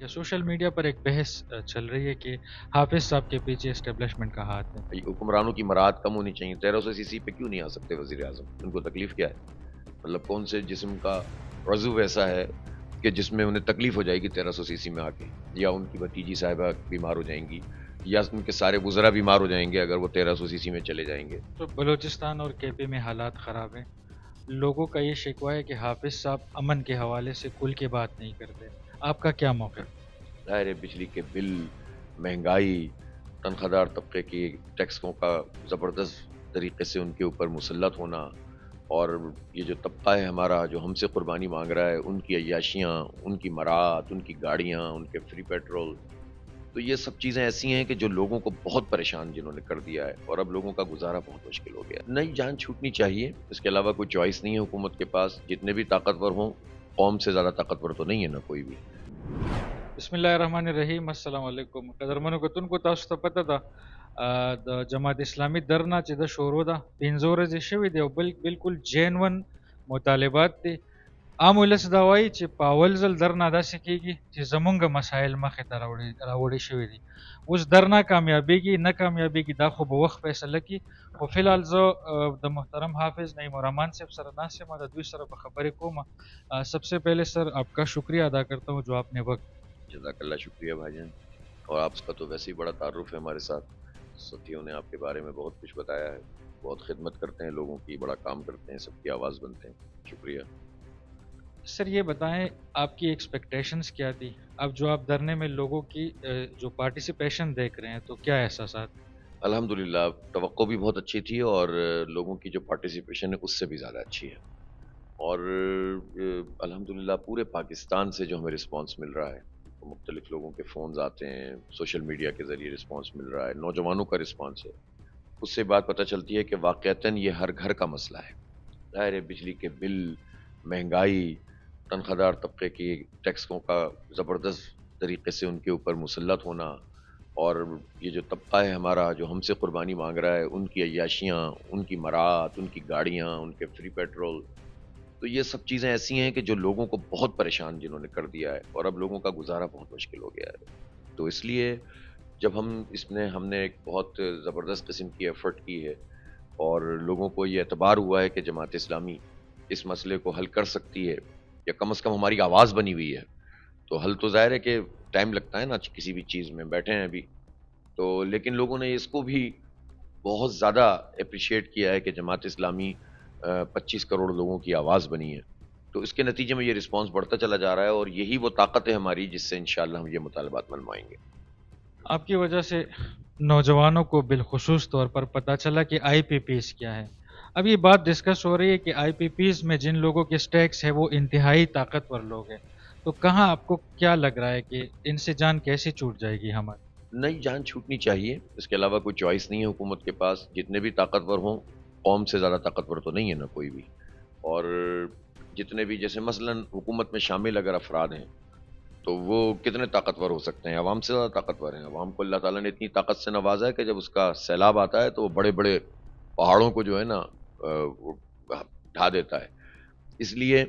یا social media پر ایک بحث چل رہی ہے کہ حافظ صاحب کے پیچھے اسٹیبلشمنٹ کا ہاتھ ہے. حکمرانوں کی مراعات کم ہونی چاہیے. 1300 cc پہ کیوں نہیں آ سکتے وزیر اعظم؟ ان کو تکلیف کیا ہے؟ مطلب کون سے جسم کا عضو ایسا ہے کہ جس میں انہیں تکلیف ہو جائے گی 1300 cc میں آ کے؟ یا ان کی بھتیجی صاحبہ بیمار ہو جائیں گی، یا ان کے سارے وزراء بیمار ہو جائیں گے اگر وہ 1300 cc میں چلے جائیں گے. تو بلوچستان اور کے پی میں حالات خراب ہیں. لوگوں کا یہ شکوہ ہے کہ حافظ صاحب امن کے حوالے سے کھل کے بات نہیں کرتے. آپ کا کیا موقف؟ ظاہر ہے بجلی کے بل، مہنگائی، تنخواہ دار طبقے کی ٹیکسوں کا زبردست طریقے سے ان کے اوپر مسلط ہونا، اور یہ جو طبقہ ہے ہمارا جو ہم سے قربانی مانگ رہا ہے، ان کی عیاشیاں، ان کی مراعات، ان کی گاڑیاں، ان کے فری پیٹرول، تو یہ سب چیزیں ایسی ہیں کہ جو لوگوں کو بہت پریشان جنہوں نے کر دیا ہے، اور اب لوگوں کا گزارا بہت مشکل ہو گیا ہے. نئی جان چھوٹنی چاہیے، اس کے علاوہ کوئی چوائس نہیں ہے حکومت کے پاس. جتنے بھی طاقتور ہوں، قوم سے زیادہ طاقتور تو نہیں ہے نا کوئی بھی. بسم الله الرحمن الرحیم. السلام علیکم. قدرمنو کتونکو تاسو ته پته ده د جماعت اسلامی درنا چې د شروع ده 15 ورځې شوې دي او بالکل جینون مطالبات دي. عام ولس دا وایي چې په اول ځل درنا داسې کېږي چې زمونږ مسایل مخې ته راوړي شوي دي. اوس درنا کامیابیږي نه کامیابیږي دا خو به وخت فیصله کړي. خو فی الحال زه د محترم حافظ نعیم الرحمان صاحب سره ناست یم او د دوی سره به خبرې کوم. سب سے پہلے سر آپ کا شکریہ ادا کرتا ہوں جو آپ نے وقت. جزاک اللہ، شکریہ بھائی جان. اور آپ کا تو ویسے ہی بڑا تعارف ہے ہمارے ساتھ، ساتھیوں نے آپ کے بارے میں بہت کچھ بتایا ہے. بہت خدمت کرتے ہیں لوگوں کی، بڑا کام کرتے ہیں، سب کی آواز بنتے ہیں. شکریہ. سر یہ بتائیں آپ کی ایکسپیکٹیشنز کیا تھی؟ اب جو آپ دھرنے میں لوگوں کی جو پارٹیسپیشن دیکھ رہے ہیں تو کیا احساسات؟ الحمدللہ توقع بھی بہت اچھی تھی، اور لوگوں کی جو پارٹیسپیشن ہے اس سے بھی زیادہ اچھی ہے. اور الحمدللہ پورے پاکستان سے جو ہمیں رسپانس مل رہا ہے، مختلف لوگوں کے فونز آتے ہیں، سوشل میڈیا کے ذریعے رسپانس مل رہا ہے، نوجوانوں کا رسپانس ہے، اس سے بات پتہ چلتی ہے کہ واقعتاً یہ ہر گھر کا مسئلہ ہے. ظاہر ہے بجلی کے بل، مہنگائی، تنخواہ دار طبقے کی ٹیکسوں کا زبردست طریقے سے ان کے اوپر مسلط ہونا، اور یہ جو طبقہ ہے ہمارا جو ہم سے قربانی مانگ رہا ہے، ان کی عیاشیاں، ان کی مراعات، ان کی گاڑیاں، ان کے فری پیٹرول، تو یہ سب چیزیں ایسی ہیں کہ جو لوگوں کو بہت پریشان جنہوں نے کر دیا ہے، اور اب لوگوں کا گزارا بہت مشکل ہو گیا ہے. تو اس لیے جب ہم نے ایک بہت زبردست قسم کی ایفرٹ کی ہے، اور لوگوں کو یہ اعتبار ہوا ہے کہ جماعت اسلامی اس مسئلے کو حل کر سکتی ہے، یا کم از کم ہماری آواز بنی ہوئی ہے. تو حل تو ظاہر ہے کہ ٹائم لگتا ہے نا کسی بھی چیز میں، بیٹھے ہیں ابھی تو، لیکن لوگوں نے اس کو بھی بہت زیادہ اپریشیٹ کیا ہے کہ جماعت اسلامی 25 کروڑ لوگوں کی آواز بنی ہے. تو اس کے نتیجے میں یہ رسپانس بڑھتا چلا جا رہا ہے، اور یہی وہ طاقت ہے ہماری جس سے انشاءاللہ ہم یہ مطالبات منوائیں گے. آپ کی وجہ سے نوجوانوں کو بالخصوص طور پر پتہ چلا کہ آئی پی پیز کیا ہے. اب یہ بات ڈسکس ہو رہی ہے کہ آئی پی پیز میں جن لوگوں کے سٹیکس ہے وہ انتہائی طاقتور لوگ ہیں. تو کہاں آپ کو کیا لگ رہا ہے کہ ان سے جان کیسے چھوٹ جائے گی ہماری؟ نئی جان چھوٹنی چاہیے، اس کے علاوہ کوئی چوائس نہیں ہے حکومت کے پاس. جتنے بھی طاقتور ہوں، قوم سے زیادہ طاقتور تو نہیں ہے نا کوئی بھی. اور جتنے بھی جیسے مثلا حکومت میں شامل اگر افراد ہیں تو وہ کتنے طاقتور ہو سکتے ہیں؟ عوام سے زیادہ طاقتور ہیں. عوام کو اللہ تعالیٰ نے اتنی طاقت سے نوازا ہے کہ جب اس کا سیلاب آتا ہے تو وہ بڑے بڑے پہاڑوں کو جو ہے نا وہ ڈھا دیتا ہے. اس لیے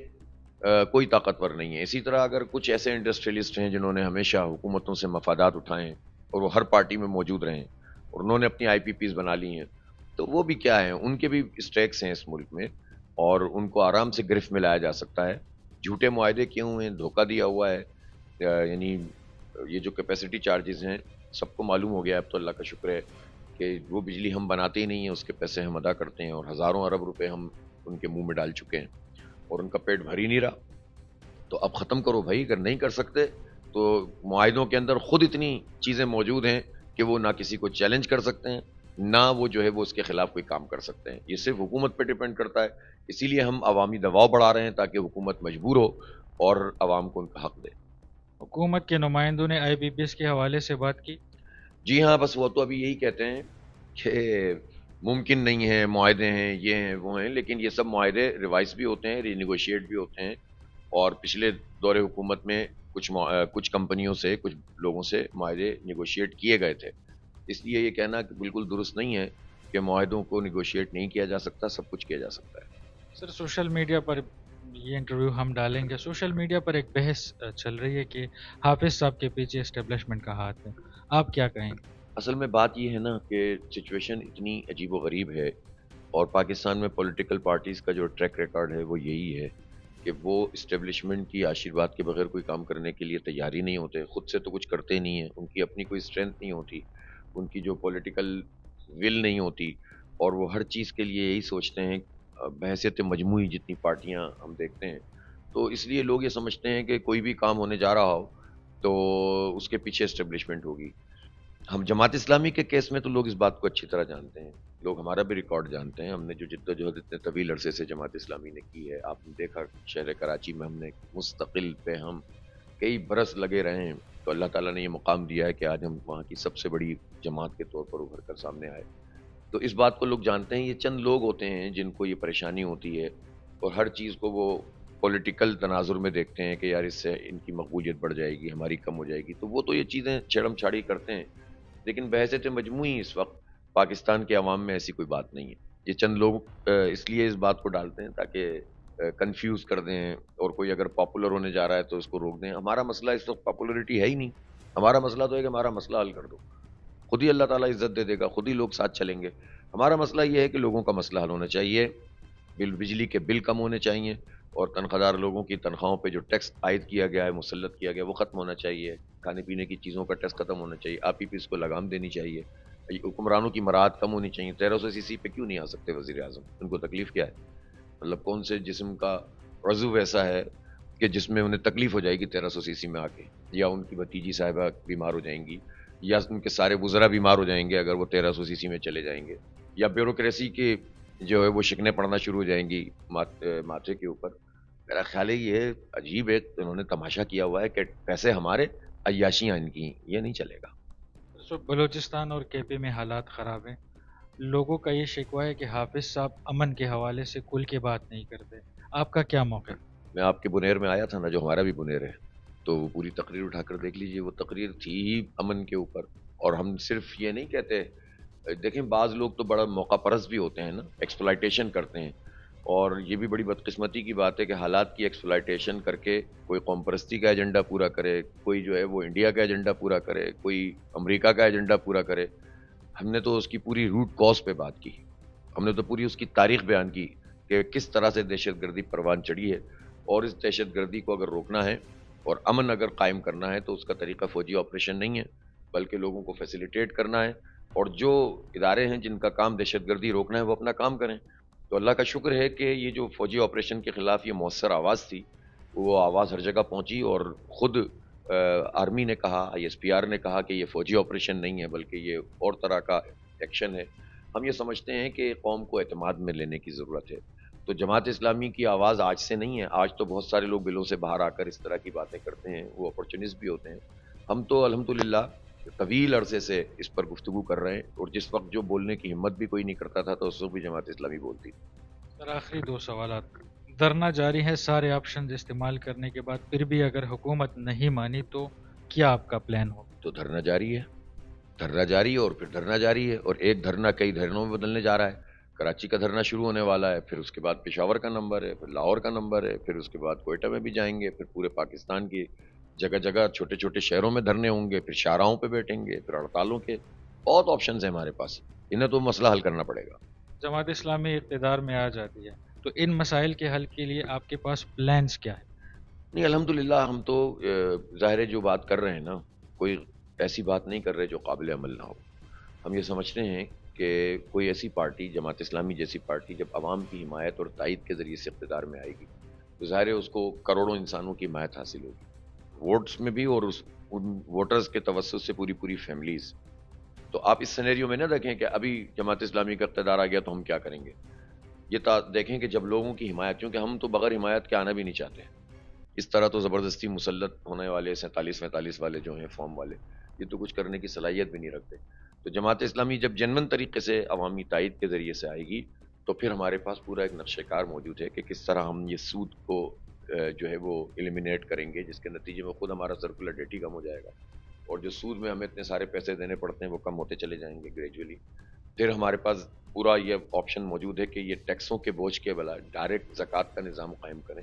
کوئی طاقتور نہیں ہے. اسی طرح اگر کچھ ایسے انڈسٹریلسٹ ہیں جنہوں نے ہمیشہ حکومتوں سے مفادات اٹھائے ہیں اور وہ ہر پارٹی میں موجود رہے ہیں، اور انہوں نے اپنی آئی پی پیز بنا لی ہیں، تو وہ بھی کیا ہیں، ان کے بھی اسٹیکس ہیں اس ملک میں، اور ان کو آرام سے گرفت میں لایا جا سکتا ہے. جھوٹے معاہدے کیے ہوئے ہیں، دھوکہ دیا ہوا ہے. یعنی یہ جو کیپیسٹی چارجز ہیں سب کو معلوم ہو گیا ہے اب تو، اللہ کا شکر ہے کہ وہ بجلی ہم بناتے ہی نہیں ہیں، اس کے پیسے ہم ادا کرتے ہیں، اور ہزاروں ارب روپے ہم ان کے منہ میں ڈال چکے ہیں، اور ان کا پیٹ بھر ہی نہیں رہا. تو اب ختم کرو بھائی. اگر نہیں کر سکتے تو معاہدوں کے اندر خود اتنی چیزیں موجود ہیں کہ وہ نہ کسی کو چیلنج کر سکتے ہیں، نہ وہ جو ہے وہ اس کے خلاف کوئی کام کر سکتے ہیں. یہ صرف حکومت پہ ڈیپینڈ کرتا ہے. اسی لیے ہم عوامی دباؤ بڑھا رہے ہیں تاکہ حکومت مجبور ہو اور عوام کو ان کا حق دے. حکومت کے نمائندوں نے آئی پی پیز کے حوالے سے بات کی؟ جی ہاں، بس وہ تو ابھی یہی کہتے ہیں کہ ممکن نہیں ہے، معاہدے ہیں، یہ ہیں وہ ہیں، لیکن یہ سب معاہدے ریوائز بھی ہوتے ہیں، ری نیگوشیٹ بھی ہوتے ہیں. اور پچھلے دور حکومت میں کچھ کمپنیوں سے، کچھ لوگوں سے معاہدے نیگوشیٹ کیے گئے تھے. اس لیے یہ کہنا کہ بالکل درست نہیں ہے کہ معاہدوں کو نیگوشیٹ نہیں کیا جا سکتا، سب کچھ کیا جا سکتا ہے. سر سوشل میڈیا پر یہ انٹرویو ہم ڈالیں گے. سوشل میڈیا پر ایک بحث چل رہی ہے کہ حافظ صاحب کے پیچھے اسٹیبلشمنٹ کا ہاتھ ہے. آپ کیا کہیں گے؟ اصل میں بات یہ ہے نا کہ سچویشن اتنی عجیب و غریب ہے، اور پاکستان میں پولیٹیکل پارٹیز کا جو ٹریک ریکارڈ ہے وہ یہی ہے کہ وہ اسٹیبلشمنٹ کی آشیرواد کے بغیر کوئی کام کرنے کے لیے تیار ہی نہیں ہوتے، خود سے تو کچھ کرتے نہیں ہیں، ان کی اپنی کوئی اسٹرینتھ نہیں ہوتی، ان کی جو پولیٹیکل ول نہیں ہوتی، اور وہ ہر چیز کے لیے یہی سوچتے ہیں. بحیثیت مجموعی جتنی پارٹیاں ہم دیکھتے ہیں، تو اس لیے لوگ یہ سمجھتے ہیں کہ کوئی بھی کام ہونے جا رہا ہو تو اس کے پیچھے اسٹیبلشمنٹ ہوگی. ہم جماعت اسلامی کے کیس میں تو لوگ اس بات کو اچھی طرح جانتے ہیں، لوگ ہمارا بھی ریکارڈ جانتے ہیں، ہم نے جو جدوجہد اتنے طویل عرصے سے جماعت اسلامی نے کی ہے. آپ نے دیکھا شہر کراچی میں ہم نے مستقل پہ ہم کئی برس لگے رہے ہیں، تو اللہ تعالیٰ نے یہ مقام دیا ہے کہ آج ہم وہاں کی سب سے بڑی جماعت کے طور پر ابھر کر سامنے آئے. تو اس بات کو لوگ جانتے ہیں. یہ چند لوگ ہوتے ہیں جن کو یہ پریشانی ہوتی ہے، اور ہر چیز کو وہ پولیٹیکل تناظر میں دیکھتے ہیں کہ یار اس سے ان کی مقبولیت بڑھ جائے گی، ہماری کم ہو جائے گی، تو وہ تو یہ چیزیں چھیڑم چھاڑی کرتے ہیں. لیکن بحیثیت مجموعی اس وقت پاکستان کے عوام میں ایسی کوئی بات نہیں ہے. یہ چند لوگ اس لیے اس بات کو ڈالتے ہیں تاکہ کنفیوز کر دیں، اور کوئی اگر پاپولر ہونے جا رہا ہے تو اس کو روک دیں. ہمارا مسئلہ اس وقت پاپولرٹی ہے ہی نہیں. ہمارا مسئلہ تو ہے کہ ہمارا مسئلہ حل کر دو، خود ہی اللہ تعالیٰ عزت دے دے گا، خود ہی لوگ ساتھ چلیں گے. ہمارا مسئلہ یہ ہے کہ لوگوں کا مسئلہ حل ہونا چاہیے، بجلی کے بل کم ہونے چاہیے، اور تنخواہ دار لوگوں کی تنخواہوں پہ جو ٹیکس عائد کیا گیا ہے، مسلط کیا گیا، وہ ختم ہونا چاہیے. کھانے پینے کی چیزوں کا ٹیکس ختم ہونا چاہیے، آپ ہی پہ اس کو لگام دینی چاہیے. حکمرانوں کی مراعات کم ہونی چاہیے. 1300 cc پہ کیوں نہیں آ سکتے وزیر اعظم؟ ان کو تکلیف کیا ہے؟ مطلب کون سے جسم کا عضو ایسا ہے کہ جس میں انہیں تکلیف ہو جائے گی 1300 cc میں آ کے؟ یا ان کی بھتیجی صاحبہ بیمار ہو جائیں گی، یا ان کے سارے وزراء بیمار ہو جائیں گے اگر وہ 1300 cc میں چلے جائیں گے، یا بیوروکریسی کے جو ہے وہ شکنیں پڑنا شروع ہو جائیں گی ماتھے کے اوپر. میرا خیال ہے یہ عجیب ہے، انہوں نے تماشا کیا ہوا ہے کہ پیسے ہمارے، عیاشیاں ان کی. یہ نہیں چلے گا. بلوچستان اور کے پی میں حالات خراب ہیں. لوگوں کا یہ شکوہ ہے کہ حافظ صاحب امن کے حوالے سے کھل کے بات نہیں کرتے. آپ کا کیا موقف؟ میں آپ کے بنیر میں آیا تھا نا، جو ہمارا بھی بنیر ہے، تو وہ پوری تقریر اٹھا کر دیکھ لیجئے. وہ تقریر تھی ہی امن کے اوپر. اور ہم صرف یہ نہیں کہتے، دیکھیں بعض لوگ تو بڑا موقع پرست بھی ہوتے ہیں نا، ایکسپلائٹیشن کرتے ہیں. اور یہ بھی بڑی بدقسمتی کی بات ہے کہ حالات کی ایکسپلائٹیشن کر کے کوئی قوم پرستی کا ایجنڈا پورا کرے، کوئی جو ہے وہ انڈیا کا ایجنڈا پورا کرے، کوئی امریکہ کا ایجنڈا پورا کرے. ہم نے تو اس کی پوری روٹ کاز پہ بات کی، ہم نے تو پوری اس کی تاریخ بیان کی کہ کس طرح سے دہشت گردی پروان چڑھی ہے. اور اس دہشت گردی کو اگر روکنا ہے اور امن اگر قائم کرنا ہے تو اس کا طریقہ فوجی آپریشن نہیں ہے، بلکہ لوگوں کو فیسیلیٹیٹ کرنا ہے. اور جو ادارے ہیں جن کا کام دہشت گردی روکنا ہے وہ اپنا کام کریں. تو اللہ کا شکر ہے کہ یہ جو فوجی آپریشن کے خلاف یہ مؤثر آواز تھی، وہ آواز ہر جگہ پہنچی، اور خود آرمی نے کہا، ISPR نے کہا کہ یہ فوجی آپریشن نہیں ہے بلکہ یہ اور طرح کا ایکشن ہے. ہم یہ سمجھتے ہیں کہ قوم کو اعتماد میں لینے کی ضرورت ہے. تو جماعت اسلامی کی آواز آج سے نہیں ہے. آج تو بہت سارے لوگ بلوں سے باہر آ کر اس طرح کی باتیں کرتے ہیں، وہ اپرچونسٹ بھی ہوتے ہیں. ہم تو الحمدللہ طویل عرصے سے اس پر گفتگو کر رہے ہیں، اور جس وقت جو بولنے کی ہمت بھی کوئی نہیں کرتا تھا تو اس وقت بھی جماعت اسلامی بولتی تھی. سر آخری دو سوالات. دھرنا جاری ہے سارے آپشنز استعمال کرنے کے بعد، پھر بھی اگر حکومت نہیں مانی تو کیا آپ کا پلان ہو؟ تو دھرنا جاری ہے، دھرنا جاری ہے، اور پھر دھرنا جاری ہے، اور ایک دھرنا کئی دھرنوں میں بدلنے جا رہا ہے. کراچی کا دھرنا شروع ہونے والا ہے، پھر اس کے بعد پشاور کا نمبر ہے، پھر لاہور کا نمبر ہے، پھر اس کے بعد کوئٹہ میں بھی جائیں گے، پھر پورے پاکستان کی جگہ جگہ چھوٹے چھوٹے شہروں میں دھرنے ہوں گے، پھر شاہراہوں پہ بیٹھیں گے، پھر ہڑتالوں کے. بہت آپشنز ہیں ہمارے پاس، انہیں تو مسئلہ حل کرنا پڑے گا. جماعت اسلامی اقتدار میں آ جاتی ہے تو ان مسائل کے حل کے لیے آپ کے پاس پلانز کیا ہے؟ نہیں الحمدللہ ہم تو ظاہر ہے جو بات کر رہے ہیں نا، کوئی ایسی بات نہیں کر رہے جو قابل عمل نہ ہو. ہم یہ سمجھتے ہیں کہ کوئی ایسی پارٹی، جماعت اسلامی جیسی پارٹی، جب عوام کی حمایت اور تائید کے ذریعے سے اقتدار میں آئے گی تو ظاہر ہے اس کو کروڑوں انسانوں کی حمایت حاصل ہوگی، ووٹس میں بھی، اور ان ووٹرز کے توسط سے پوری پوری فیملیز. تو آپ اس سینیریو میں نہ دیکھیں کہ ابھی جماعت اسلامی کا اقتدار آ گیا تو ہم کیا کریں گے. یہ دیکھیں کہ جب لوگوں کی حمایت، کیونکہ ہم تو بغیر حمایت کے آنا بھی نہیں چاہتے. اس طرح تو زبردستی مسلط ہونے والے 47 45 والے جو ہیں فارم والے، یہ تو کچھ کرنے کی صلاحیت بھی نہیں رکھتے. تو جماعت اسلامی جب جنون طریقے سے عوامی تائید کے ذریعے سے آئے گی تو پھر ہمارے پاس پورا ایک نقشہ کار موجود ہے کہ کس طرح ہم یہ سود کو جو ہے وہ ایلیمینیٹ کریں گے، جس کے نتیجے میں خود ہمارا سرکولر ڈیٹ ہی کم ہو جائے گا، اور جو سود میں ہمیں اتنے سارے پیسے دینے پڑتے ہیں وہ کم ہوتے چلے جائیں گے گریجولی. پھر ہمارے پاس پورا یہ آپشن موجود ہے کہ یہ ٹیکسوں کے بوجھ کے بلا ڈائریکٹ زکوٰۃ کا نظام قائم کریں.